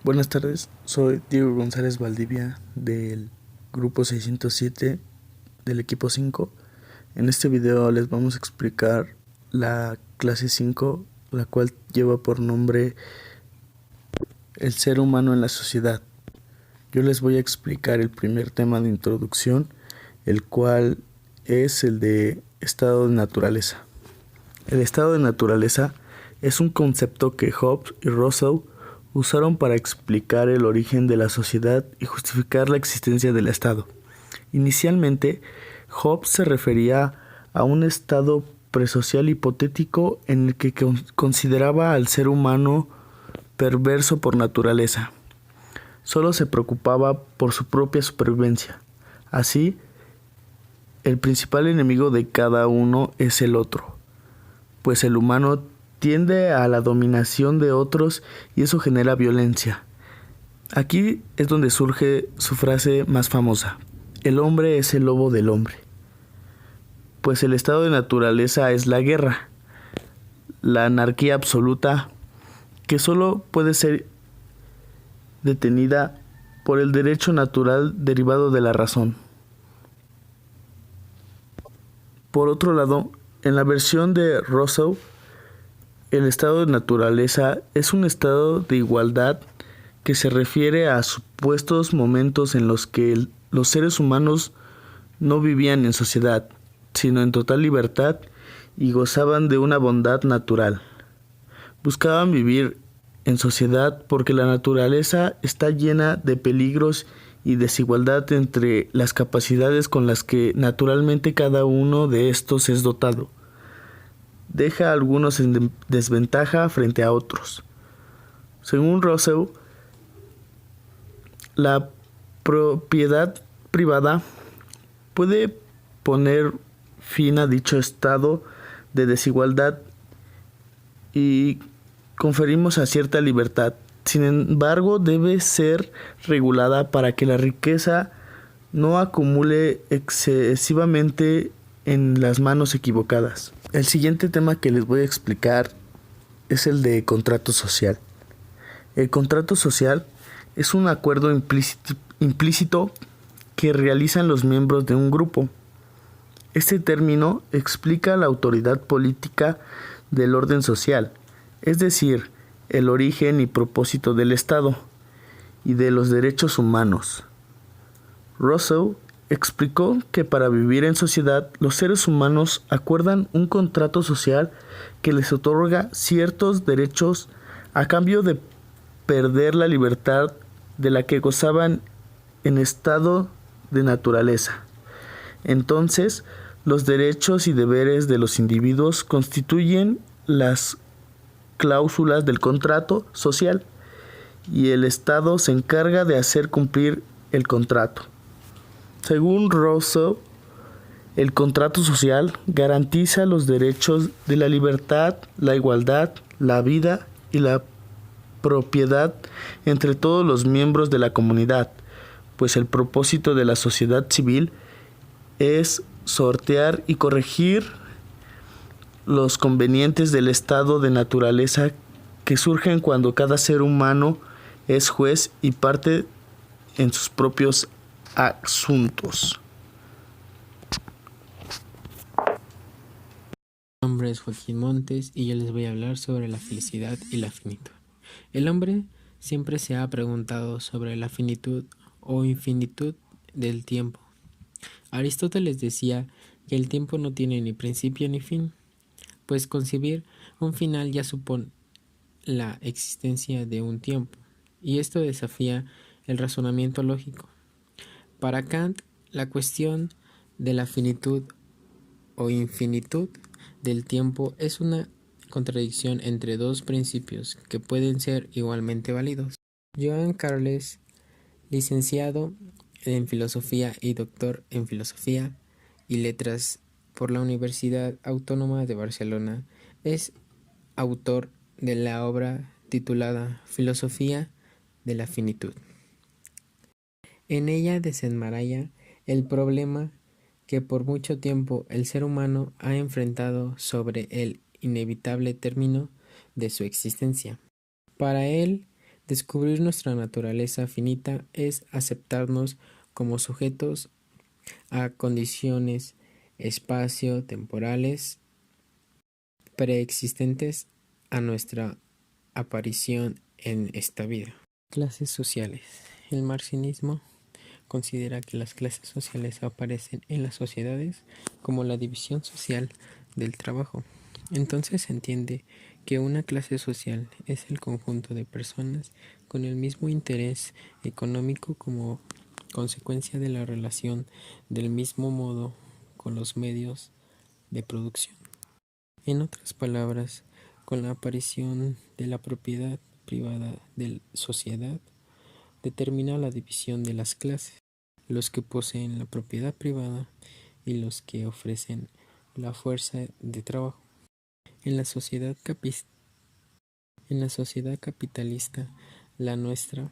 Buenas tardes, soy Diego González Valdivia del grupo 607 del equipo 5. En este video les vamos a explicar la clase 5, la cual lleva por nombre El ser humano en la sociedad. Yo les voy a explicar el primer tema de introducción, el cual es el de estado de naturaleza. El estado de naturaleza es un concepto que Hobbes y Russell usaron para explicar el origen de la sociedad y justificar la existencia del Estado. Inicialmente, Hobbes se refería a un estado presocial hipotético en el que consideraba al ser humano perverso por naturaleza. Solo se preocupaba por su propia supervivencia. Así, el principal enemigo de cada uno es el otro, pues el humano tiende a la dominación de otros y eso genera violencia. Aquí es donde surge su frase más famosa: el hombre es el lobo del hombre. Pues el estado de naturaleza es la guerra, la anarquía absoluta, que solo puede ser detenida por el derecho natural derivado de la razón. Por otro lado, en la versión de Russell, el estado de naturaleza es un estado de igualdad que se refiere a supuestos momentos en los que los seres humanos no vivían en sociedad, sino en total libertad y gozaban de una bondad natural. Buscaban vivir en sociedad porque la naturaleza está llena de peligros y desigualdad entre las capacidades con las que naturalmente cada uno de estos es dotado. Deja a algunos en desventaja frente a otros. Según Russell, la propiedad privada puede poner fin a dicho estado de desigualdad y conferimos a cierta libertad. Sin embargo, debe ser regulada para que la riqueza no acumule excesivamente en las manos equivocadas. El siguiente tema que les voy a explicar es el de contrato social. El contrato social es un acuerdo implícito que realizan los miembros de un grupo. Este término explica la autoridad política del orden social, es decir, el origen y propósito del Estado y de los derechos humanos. Russell explicó que para vivir en sociedad, los seres humanos acuerdan un contrato social que les otorga ciertos derechos a cambio de perder la libertad de la que gozaban en estado de naturaleza. Entonces, los derechos y deberes de los individuos constituyen las cláusulas del contrato social y el Estado se encarga de hacer cumplir el contrato. Según Russell, el contrato social garantiza los derechos de la libertad, la igualdad, la vida y la propiedad entre todos los miembros de la comunidad, pues el propósito de la sociedad civil es sortear y corregir los convenientes del estado de naturaleza que surgen cuando cada ser humano es juez y parte en sus propios asuntos. Mi nombre es Joaquín Montes y yo les voy a hablar sobre la felicidad y la finitud. El hombre siempre se ha preguntado sobre la finitud o infinitud del tiempo. Aristóteles decía que el tiempo no tiene ni principio ni fin, pues concebir un final ya supone la existencia de un tiempo, y esto desafía el razonamiento lógico. Para Kant, la cuestión de la finitud o infinitud del tiempo es una contradicción entre dos principios que pueden ser igualmente válidos. Joan Carles, licenciado en Filosofía y doctor en Filosofía y Letras por la Universidad Autónoma de Barcelona, es autor de la obra titulada Filosofía de la Finitud. En ella desenmaraña el problema que por mucho tiempo el ser humano ha enfrentado sobre el inevitable término de su existencia. Para él, Descubrir nuestra naturaleza finita es aceptarnos como sujetos a condiciones espacio-temporales preexistentes a nuestra aparición en esta vida. Clases sociales. El marxismo considera que las clases sociales aparecen en las sociedades como la división social del trabajo. Entonces se entiende que una clase social es el conjunto de personas con el mismo interés económico como consecuencia de la relación del mismo modo con los medios de producción. En otras palabras, con la aparición de la propiedad privada de la sociedad, determina la división de las clases, los que poseen la propiedad privada y los que ofrecen la fuerza de trabajo. En la sociedad capitalista, la nuestra,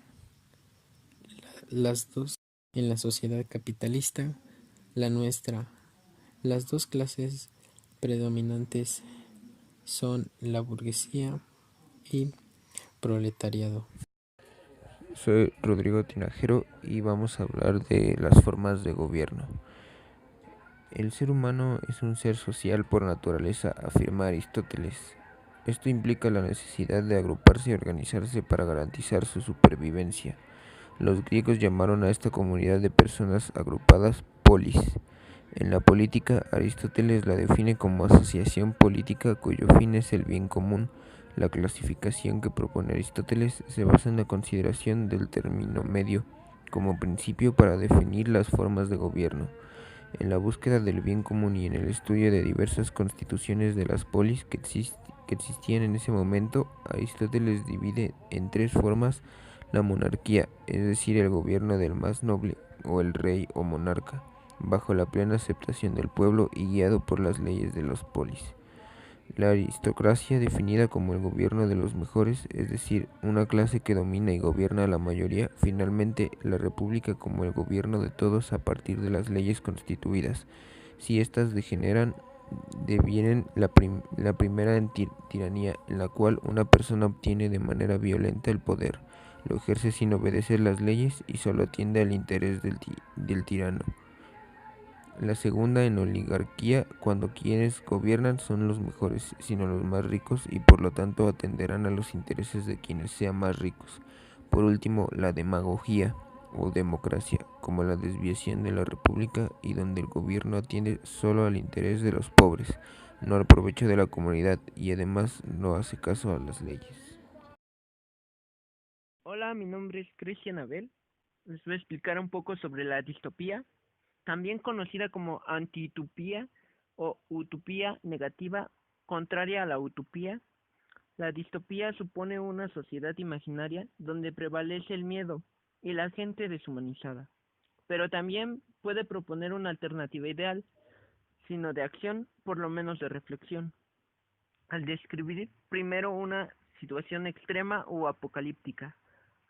las dos, en la sociedad capitalista, la nuestra, las dos clases predominantes son la burguesía y proletariado. Soy Rodrigo Tinajero y vamos a hablar de las formas de gobierno. El ser humano es un ser social por naturaleza, afirma Aristóteles. Esto implica la necesidad de agruparse y organizarse para garantizar su supervivencia. Los griegos llamaron a esta comunidad de personas agrupadas polis. En la política, Aristóteles la define como asociación política cuyo fin es el bien común. La clasificación que propone Aristóteles se basa en la consideración del término medio como principio para definir las formas de gobierno. En la búsqueda del bien común y en el estudio de diversas constituciones de las polis que existían en ese momento, Aristóteles divide en tres formas la monarquía, es decir, el gobierno del más noble o el rey o monarca, bajo la plena aceptación del pueblo y guiado por las leyes de los polis. La aristocracia, definida como el gobierno de los mejores, es decir, una clase que domina y gobierna a la mayoría. Finalmente, la república como el gobierno de todos a partir de las leyes constituidas. Si éstas degeneran, devienen la primera en tiranía, en la cual una persona obtiene de manera violenta el poder, lo ejerce sin obedecer las leyes y solo atiende al interés del tirano. La segunda en oligarquía, cuando quienes gobiernan son los mejores, sino los más ricos, y por lo tanto atenderán a los intereses de quienes sean más ricos. Por último, la demagogía o democracia, como la desviación de la república y donde el gobierno atiende solo al interés de los pobres, no al provecho de la comunidad, y además no hace caso a las leyes. Hola, mi nombre es Cristian Abel. Les voy a explicar un poco sobre la distopía, también conocida como antitopía o utopía negativa, contraria a la utopía. La distopía supone una sociedad imaginaria donde prevalece el miedo y la gente deshumanizada, pero también puede proponer una alternativa ideal, sino de acción, por lo menos de reflexión, al describir primero una situación extrema o apocalíptica,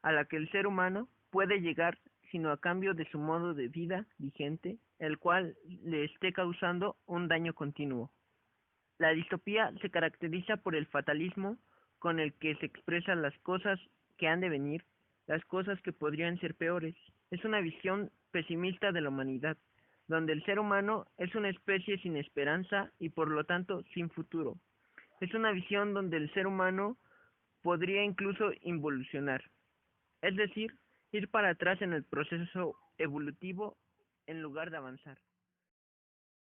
a la que el ser humano puede llegar sino a cambio de su modo de vida vigente, el cual le esté causando un daño continuo. La distopía se caracteriza por el fatalismo con el que se expresan las cosas que han de venir, las cosas que podrían ser peores. Es una visión pesimista de la humanidad, donde el ser humano es una especie sin esperanza y por lo tanto sin futuro. Es una visión donde el ser humano podría incluso involucionar, es decir, ir para atrás en el proceso evolutivo en lugar de avanzar.